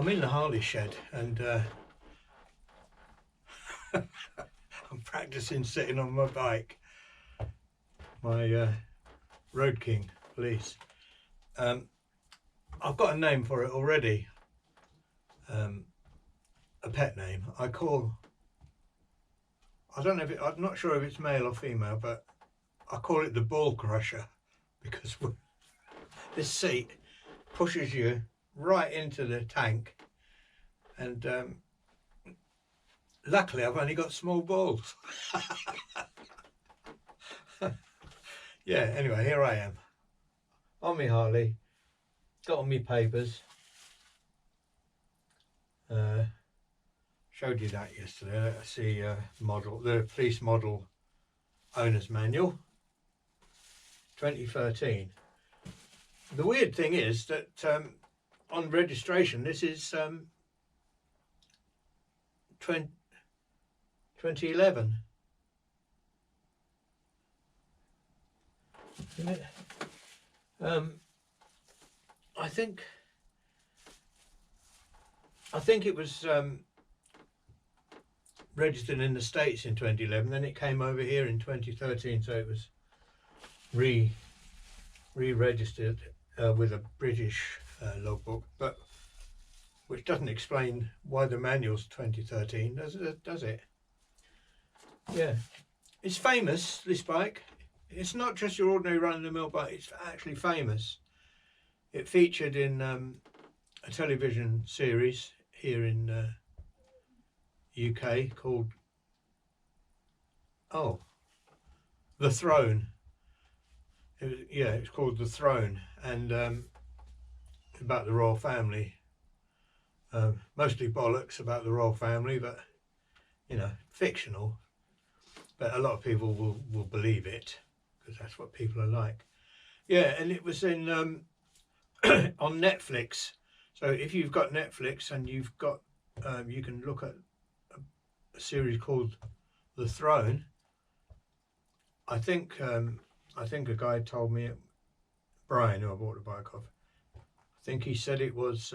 I'm in the Harley shed and I'm practicing sitting on my bike, my Road King Police. I've got a name for it already, a pet name. I don't know if I'm not sure if it's male or female, but I call it the ball crusher, because this seat pushes you right into the tank, and luckily I've only got small balls. Yeah, anyway, here I am on my Harley, got all my papers. Showed you that yesterday. Let's see, the police model owner's manual, 2013. The weird thing is that on registration this is 2011. Isn't it? I think it was registered in the States in 2011, then it came over here in 2013, so it was re-registered with a British logbook, but which doesn't explain why the manual's 2013, does it? Yeah, it's famous, this bike. It's not just your ordinary run-of-the-mill bike, it's actually famous. It featured in a television series here in UK called The Throne. It's called The Throne, and about the royal family. Mostly bollocks about the royal family, but you know, fictional. But a lot of people will believe it, because that's what people are like. Yeah, and it was in on Netflix. So if you've got Netflix and you've got, you can look at a series called The Throne. I think a guy told me, Brian, who I bought the bike off, I think he said it was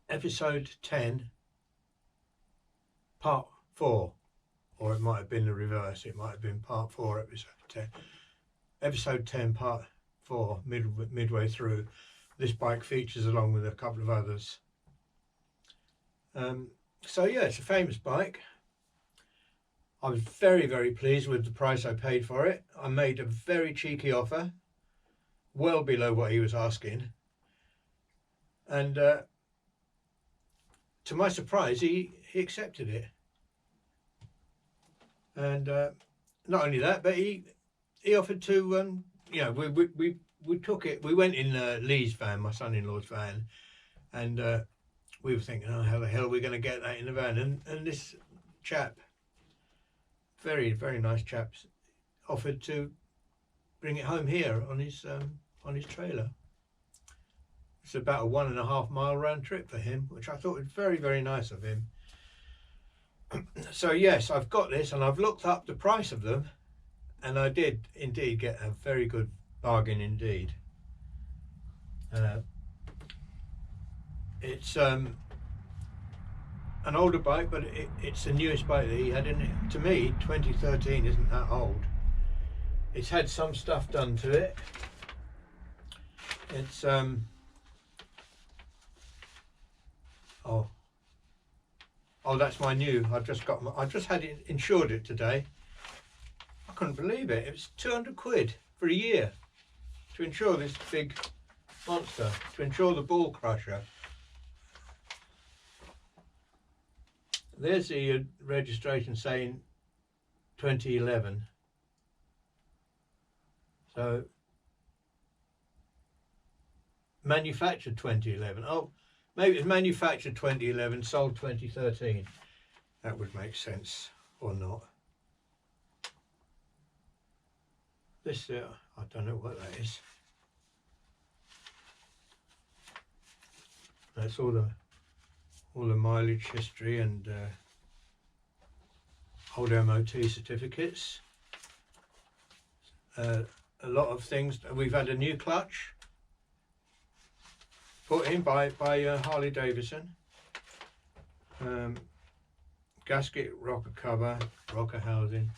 episode 10, part 4, or it might have been the reverse. It might have been part 4, episode 10. Episode 10, part 4, midway through. This bike features along with a couple of others. So yeah, it's a famous bike. I was very, very pleased with the price I paid for it. I made a very cheeky offer, well below what he was asking. And to my surprise, he accepted it. And not only that, but he offered to, we took it. We went in Lee's van, my son-in-law's van, and we were thinking, oh, how the hell are we going to get that in the van? And this chap, very, very nice chap, offered to bring it home here on his trailer. It's about a 1.5 mile round trip for him, which I thought was very, very nice of him. So yes, I've got this, and I've looked up the price of them, and I did indeed get a very good bargain indeed. It's an older bike, but it's the newest bike that he had in it. To me, 2013 isn't that old. It's had some stuff done to it. It's oh, that's my new. I just had it insured it today. I couldn't believe it. It was 200 quid for a year to insure this big monster, to insure the ball crusher. There's the registration saying 2011. So manufactured 2011. Oh, maybe it's manufactured 2011, sold 2013. That would make sense, or not. This, I don't know what that is. That's all the mileage history and old MOT certificates. A lot of things. We've had a new clutch put in by Harley Davidson. Gasket, rocker cover, rocker housing.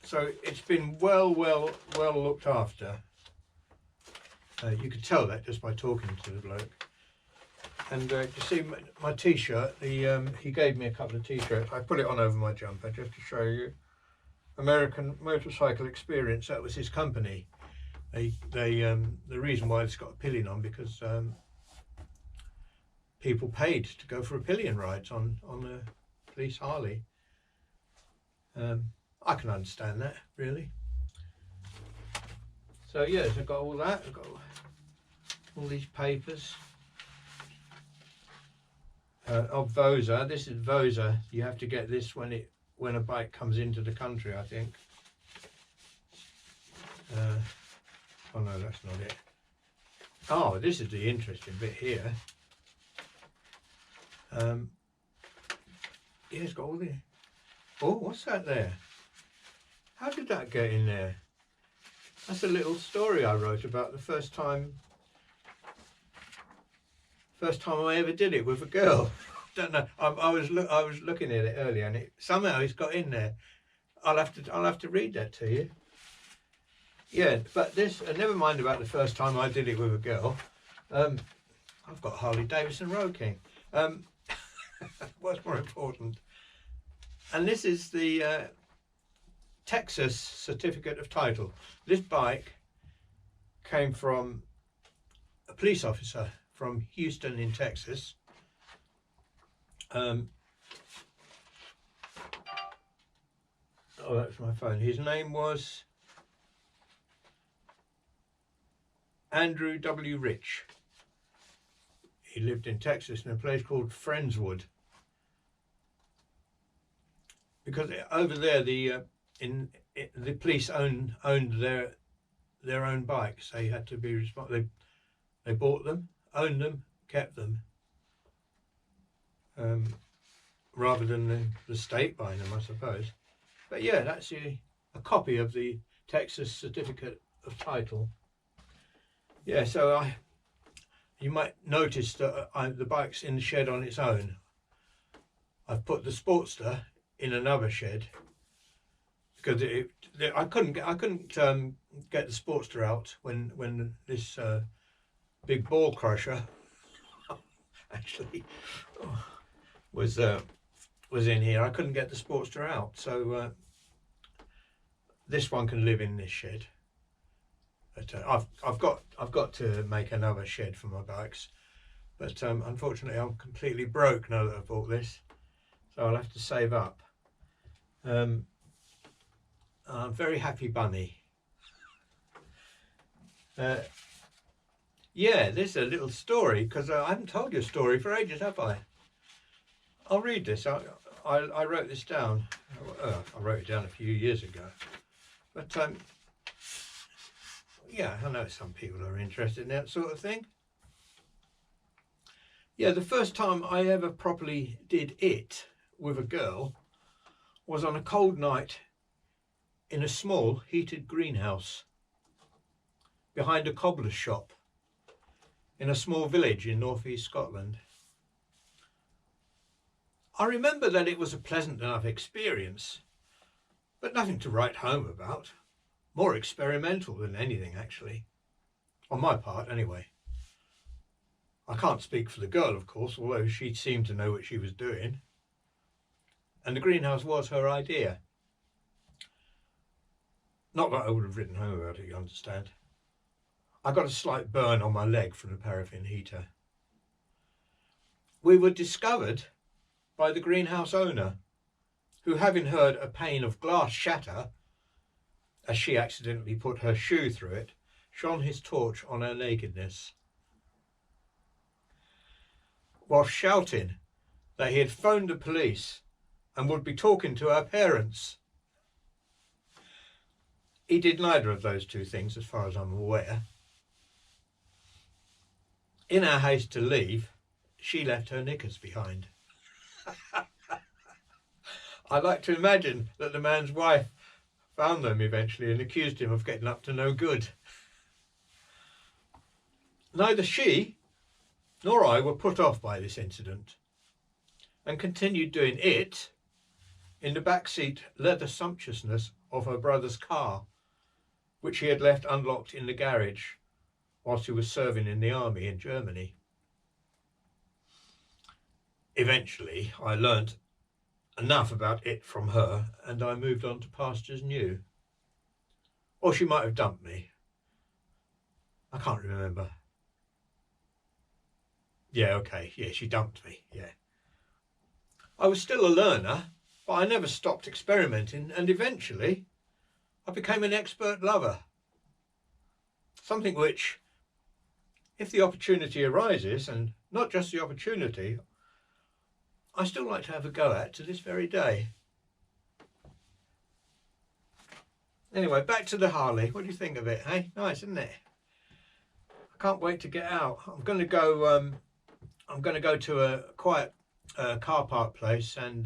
So it's been well looked after. You could tell that just by talking to the bloke. And you see my t-shirt, he gave me a couple of t-shirts. I put it on over my jumper just to show you. American Motorcycle Experience, that was his company. The reason why it's got a pillion on, because people paid to go for a pillion rides on the police Harley. I can understand that, really. So yes, I've got all that. I've got all these papers of VOSA. This is VOSA. You have to get this when a bike comes into the country, I think. Oh no, that's not it. Oh, this is the interesting bit here. Yeah, it's got all the... Oh, what's that there? How did that get in there? That's a little story I wrote about the first time I ever did it with a girl. Don't know. I was looking at it earlier, and somehow it's got in there. I'll have to read that to you. Yeah, but this, never mind about the first time I did it with a girl. I've got Harley Davidson Road King. What's more important? And this is the Texas certificate of title. This bike came from a police officer from Houston in Texas. Oh, that's my phone. His name was Andrew W. Rich. He lived in Texas in a place called Friendswood. Because over there, the police owned their own bikes. They had to be responsible. They bought them, owned them, kept them, rather than the state buying them, I suppose. But yeah, that's a copy of the Texas certificate of title. Yeah, so you might notice that the bike's in the shed on its own. I've put the Sportster in another shed because I couldn't get the Sportster out when this big ball crusher actually was in here. I couldn't get the Sportster out, so this one can live in this shed. But I've got to make another shed for my bikes, but unfortunately I'm completely broke now that I've bought this, so I'll have to save up. I'm very happy bunny. Yeah, this is a little story, because I haven't told you a story for ages, have I? I'll read this. I wrote this down. I wrote it down a few years ago, but yeah, I know some people are interested in that sort of thing. Yeah, the first time I ever properly did it with a girl was on a cold night in a small heated greenhouse behind a cobbler's shop in a small village in northeast Scotland. I remember that it was a pleasant enough experience, but nothing to write home about. More experimental than anything, actually. On my part, anyway. I can't speak for the girl, of course, although she seemed to know what she was doing. And the greenhouse was her idea. Not that I would have written home about it, you understand. I got a slight burn on my leg from the paraffin heater. We were discovered by the greenhouse owner, who, having heard a pane of glass shatter, as she accidentally put her shoe through it, shone his torch on her nakedness, while shouting that he had phoned the police and would be talking to her parents. He did neither of those two things, as far as I'm aware. In our haste to leave, she left her knickers behind. I like to imagine that the man's wife found them eventually and accused him of getting up to no good. Neither she nor I were put off by this incident, and continued doing it in the backseat leather sumptuousness of her brother's car, which he had left unlocked in the garage whilst he was serving in the army in Germany. Eventually, I learnt enough about it from her, and I moved on to pastures new. Or she might have dumped me. I can't remember. Yeah, okay, yeah, she dumped me, yeah. I was still a learner, but I never stopped experimenting, and eventually I became an expert lover. Something which, if the opportunity arises, and not just the opportunity, I still like to have a go at to this very day. Anyway, back to the Harley. What do you think of it? Hey, nice, isn't it? I can't wait to get out. I'm going to go to a quiet car park place, and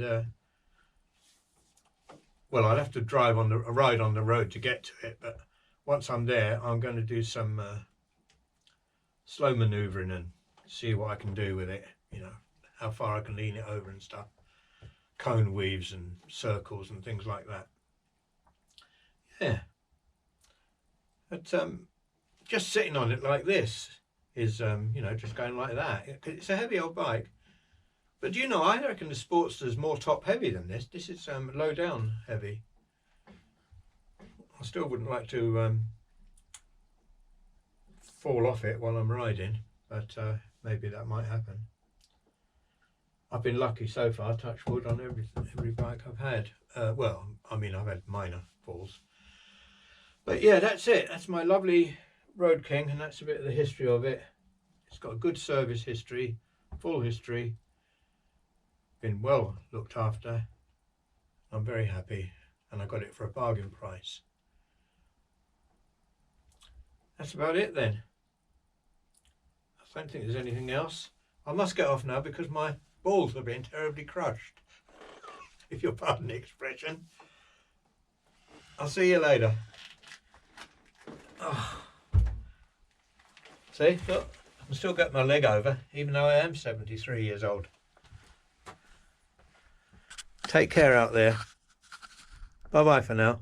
well, I'll have to ride on the road to get to it. But once I'm there, I'm going to do some slow manoeuvring and see what I can do with it. You know, how far I can lean it over and stuff. Cone weaves and circles and things like that. Yeah. But just sitting on it like this is, you know, just going like that. It's a heavy old bike. But do you know, I reckon the Sportster's more top heavy than this. This is low down heavy. I still wouldn't like to fall off it while I'm riding, but maybe that might happen. I've been lucky so far, touch wood, on every bike I've had. Well, I mean, I've had minor falls. But yeah, that's it. That's my lovely Road King, and that's a bit of the history of it. It's got a good service history, full history. Been well looked after. I'm very happy, and I got it for a bargain price. That's about it then. I don't think there's anything else. I must get off now because my balls are being terribly crushed, if you'll pardon the expression. I'll see you later. Oh. See, look, I can still get my leg over, even though I am 73 years old. Take care out there. Bye-bye for now.